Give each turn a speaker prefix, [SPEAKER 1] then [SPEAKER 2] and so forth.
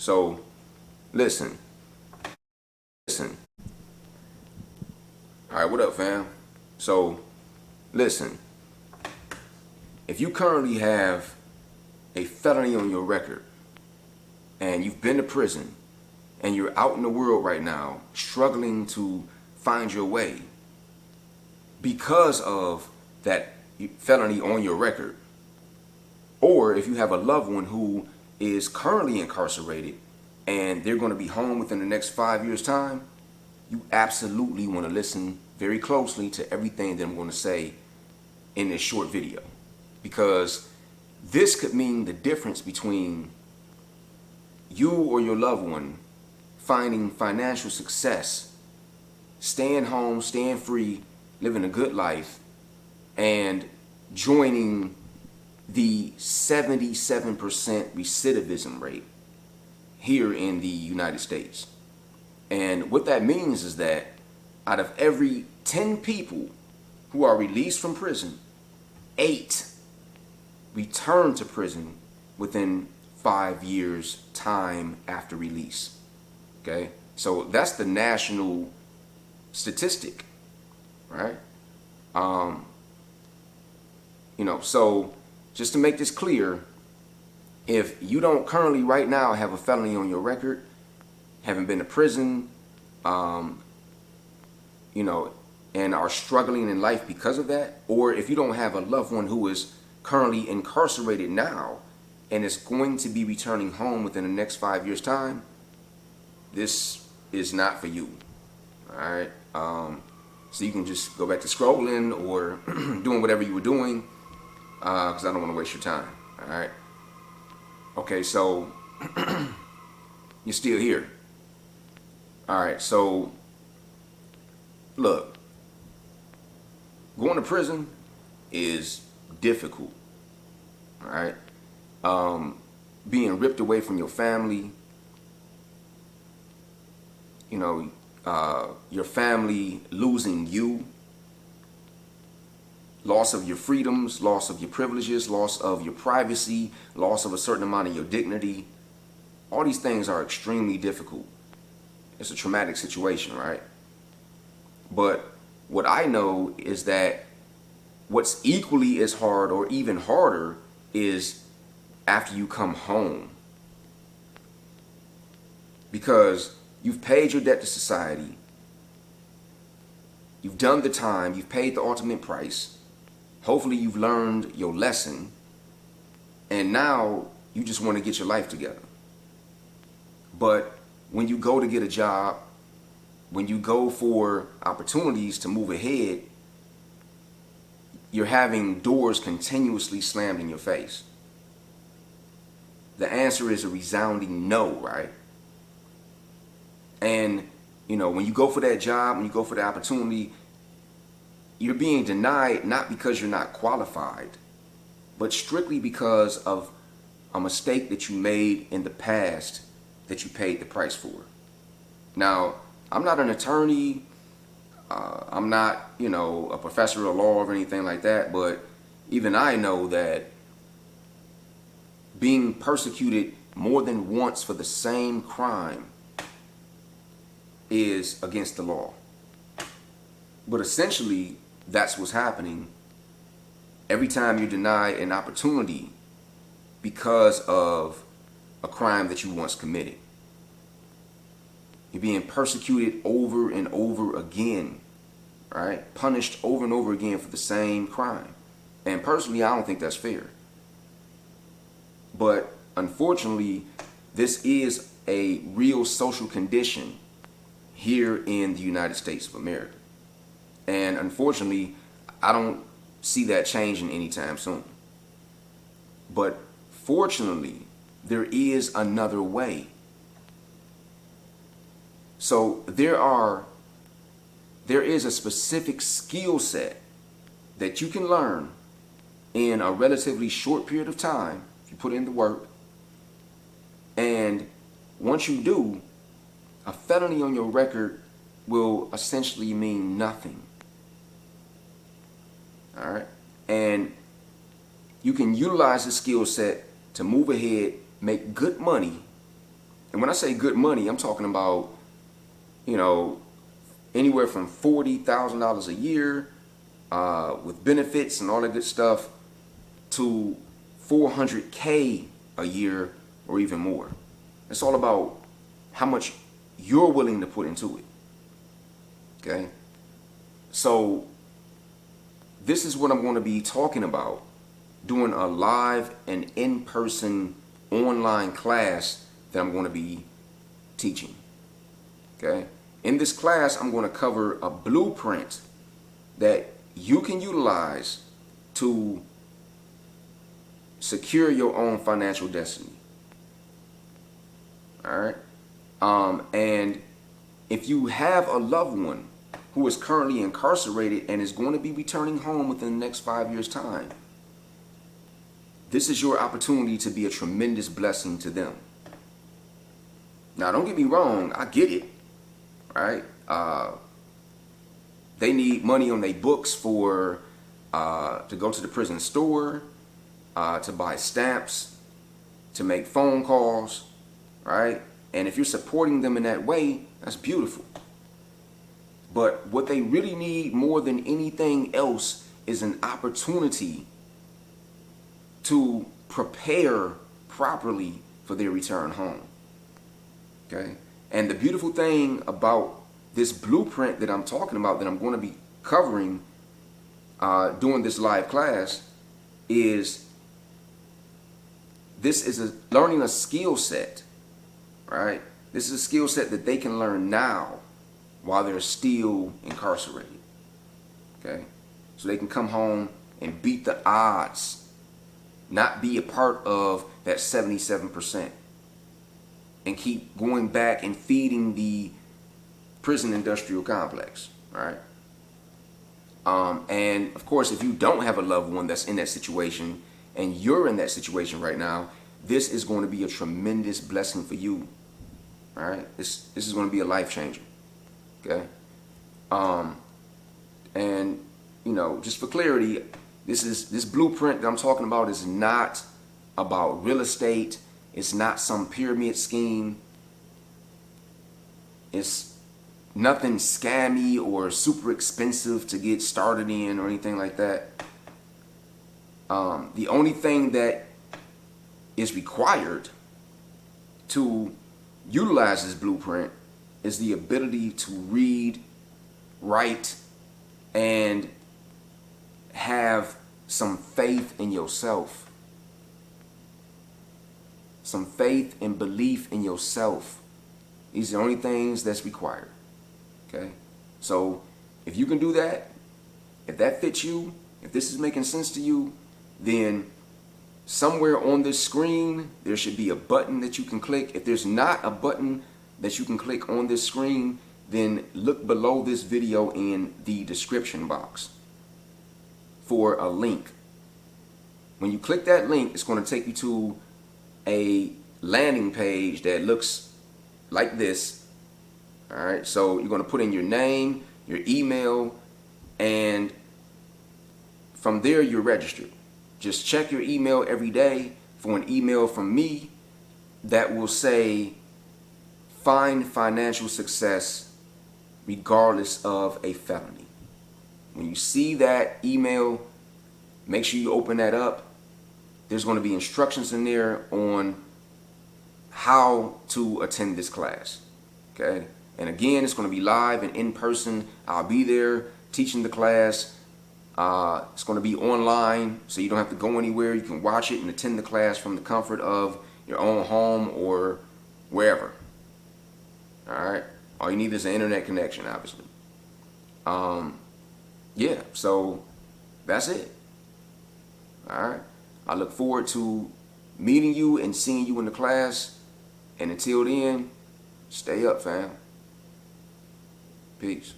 [SPEAKER 1] So listen. Listen. All right, what up, fam? So listen. If you currently have a felony on your record and you've been to prison and you're out in the world right now struggling to find your way because of that felony on your record, or if you have a loved one who is currently incarcerated and they're going to be home within the next 5 years' time, you absolutely want to listen very closely to everything that I'm going to say in this short video, because this could mean the difference between you or your loved one finding financial success, staying home, staying free, living a good life, and joining the 77% recidivism rate here in the United States. And what that means is that out of every 10 people who are released from prison, 8 return to prison within 5 years time after release. Okay? So that's the national statistic, right? So just to make this clear, if you don't currently right now have a felony on your record, haven't been to prison, and are struggling in life because of that, or if you don't have a loved one who is currently incarcerated now and is going to be returning home within the next 5 years' time, this is not for you. All right. So you can just go back to scrolling or doing whatever you were doing, because I don't want to waste your time. All right. Okay, so you're still here. All right, so look, going to prison is difficult. All right, being ripped away from your family, your family losing you, loss of your freedoms, loss of your privileges, loss of your privacy, loss of a certain amount of your dignity. All these things are extremely difficult. It's a traumatic situation, right? But what I know is that what's equally as hard or even harder is after you come home. Because you've paid your debt to society. You've done the time. You've paid the ultimate price. Hopefully you've learned your lesson, and now you just want to get your life together. But when you go to get a job, when you go for opportunities to move ahead, you're having doors continuously slammed in your face. The answer is a resounding no, right? And, when you go for that job, when you go for the opportunity, you're being denied not because you're not qualified, but strictly because of a mistake that you made in the past that you paid the price for. Now, I'm not an attorney. I'm not, a professor of law or anything like that, but even I know that being persecuted more than once for the same crime is against the law. But essentially, that's what's happening every time you're denied an opportunity because of a crime that you once committed. You're being persecuted over and over again, right? Punished over and over again for the same crime. And personally, I don't think that's fair. But unfortunately, this is a real social condition here in the United States of America. And unfortunately, I don't see that changing anytime soon. But fortunately, there is another way. So there is a specific skill set that you can learn in a relatively short period of time if you put in the work. And once you do, a felony on your record will essentially mean nothing. All right? And you can utilize the skill set to move ahead, make good money, And when I say good money, I'm talking about, you know, anywhere from $40,000 a year with benefits and all that good stuff to $400K a year or even more. It's all about how much you're willing to put into it. Okay? So this is what I'm going to be talking about, doing a live and in-person online class that I'm going to be teaching. Okay? In this class, I'm going to cover a blueprint that you can utilize to secure your own financial destiny. All right? And if you have a loved one who is currently incarcerated and is going to be returning home within the next 5 years' time, this is your opportunity to be a tremendous blessing to them. Now, don't get me wrong, I get it, right? They need money on their books for to go to the prison store, to buy stamps, to make phone calls, right? And if you're supporting them in that way, that's beautiful. But what they really need more than anything else is an opportunity to prepare properly for their return home. Okay? And the beautiful thing about this blueprint that I'm talking about, that I'm going to be covering during this live class, is this is learning a skill set, right? This is a skill set that they can learn now while they're still incarcerated. Okay? So they can come home and beat the odds, not be a part of that 77%, and keep going back and feeding the prison industrial complex. All right? And of course, if you don't have a loved one that's in that situation and you're in that situation right now, this is going to be a tremendous blessing for you. All right? This is going to be a life changer. Okay? And you know, just for clarity, this blueprint that I'm talking about is not about real estate. It's not some pyramid scheme. It's nothing scammy or super expensive to get started in or anything like that. The only thing that is required to utilize this blueprint is the ability to read, write, and have some faith in yourself. Some faith and belief in yourself. These are the only things that's required. Okay? So if you can do that, if that fits you, if this is making sense to you, then somewhere on this screen there should be a button that you can click. If there's not a button that you can click on this screen, then look below this video in the description box for a link. When you click that link, it's going to take you to a landing page that looks like this. All right, so you're going to put in your name, your email, and from there you're registered. Just check your email every day for an email from me that will say find financial success regardless of a felony. When you see that email, make sure you open that up. There's going to be instructions in there on how to attend this class. Okay? And again, it's going to be live and in person. I'll be there teaching the class. It's going to be online, so you don't have to go anywhere. You can watch it and attend the class from the comfort of your own home or wherever. All right? All you need is an internet connection, obviously. Yeah, so that's it. All right? I look forward to meeting you and seeing you in the class. And until then, stay up, fam. Peace.